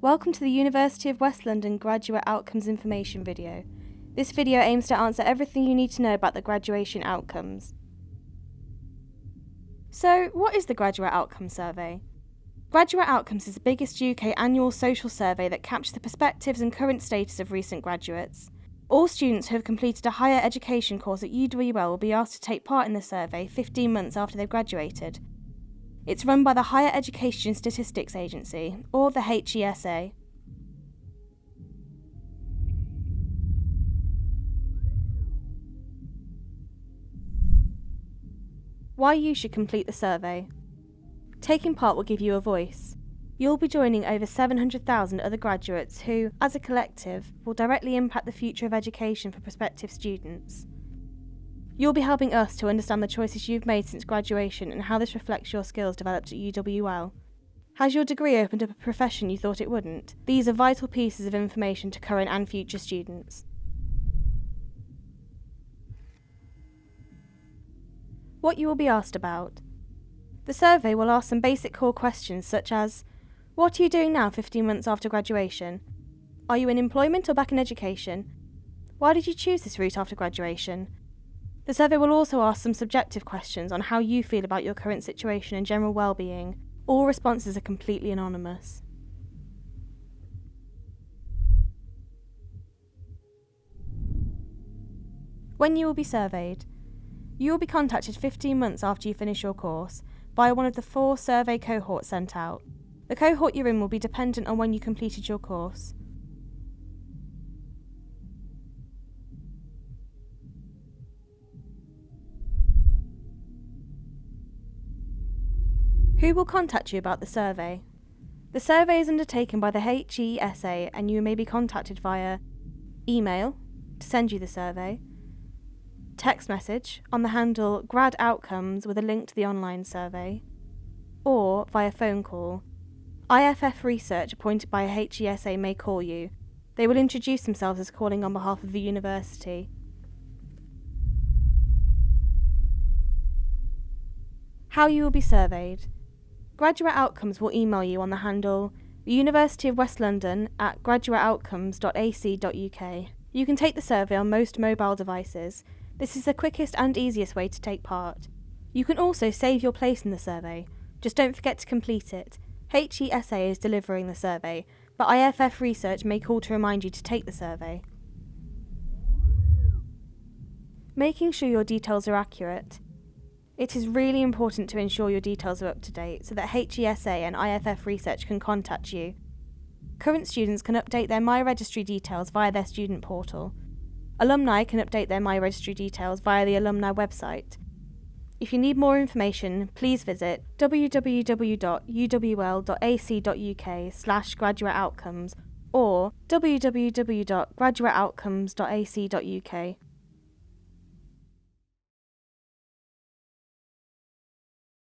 Welcome to the University of West London Graduate Outcomes Information video. This video aims to answer everything you need to know about the graduation outcomes. So, what is the Graduate Outcomes Survey? Graduate Outcomes is the biggest UK annual social survey that captures the perspectives and current status of recent graduates. All students who have completed a higher education course at UWL will be asked to take part in the survey 15 months after they've graduated. It's run by the Higher Education Statistics Agency, or the HESA. Why you should complete the survey. Taking part will give you a voice. You'll be joining over 700,000 other graduates who, as a collective, will directly impact the future of education for prospective students. You'll be helping us to understand the choices you've made since graduation and how this reflects your skills developed at UWL. Has your degree opened up a profession you thought it wouldn't? These are vital pieces of information to current and future students. What you will be asked about. The survey will ask some basic core questions such as, what are you doing now 15 months after graduation? Are you in employment or back in education? Why did you choose this route after graduation? The survey will also ask some subjective questions on how you feel about your current situation and general well-being. All responses are completely anonymous. When you will be surveyed. You will be contacted 15 months after you finish your course by one of the 4 survey cohorts sent out. The cohort you're in will be dependent on when you completed your course. Who will contact you about the survey? The survey is undertaken by the HESA and you may be contacted via email to send you the survey, text message on the handle Grad Outcomes with a link to the online survey, or via phone call. IFF Research appointed by a HESA may call you. They will introduce themselves as calling on behalf of the university. How you will be surveyed. Graduate Outcomes will email you on the handle theuniversityofwestlondon@graduateoutcomes.ac.uk. You can take the survey on most mobile devices. This is the quickest and easiest way to take part. You can also save your place in the survey. Just don't forget to complete it. HESA is delivering the survey, but IFF Research may call to remind you to take the survey. Making sure your details are accurate. It is really important to ensure your details are up to date so that HESA and IFF Research can contact you. Current students can update their My Registry details via their student portal. Alumni can update their My Registry details via the alumni website. If you need more information, please visit www.uwl.ac.uk/graduateoutcomes or www.graduateoutcomes.ac.uk.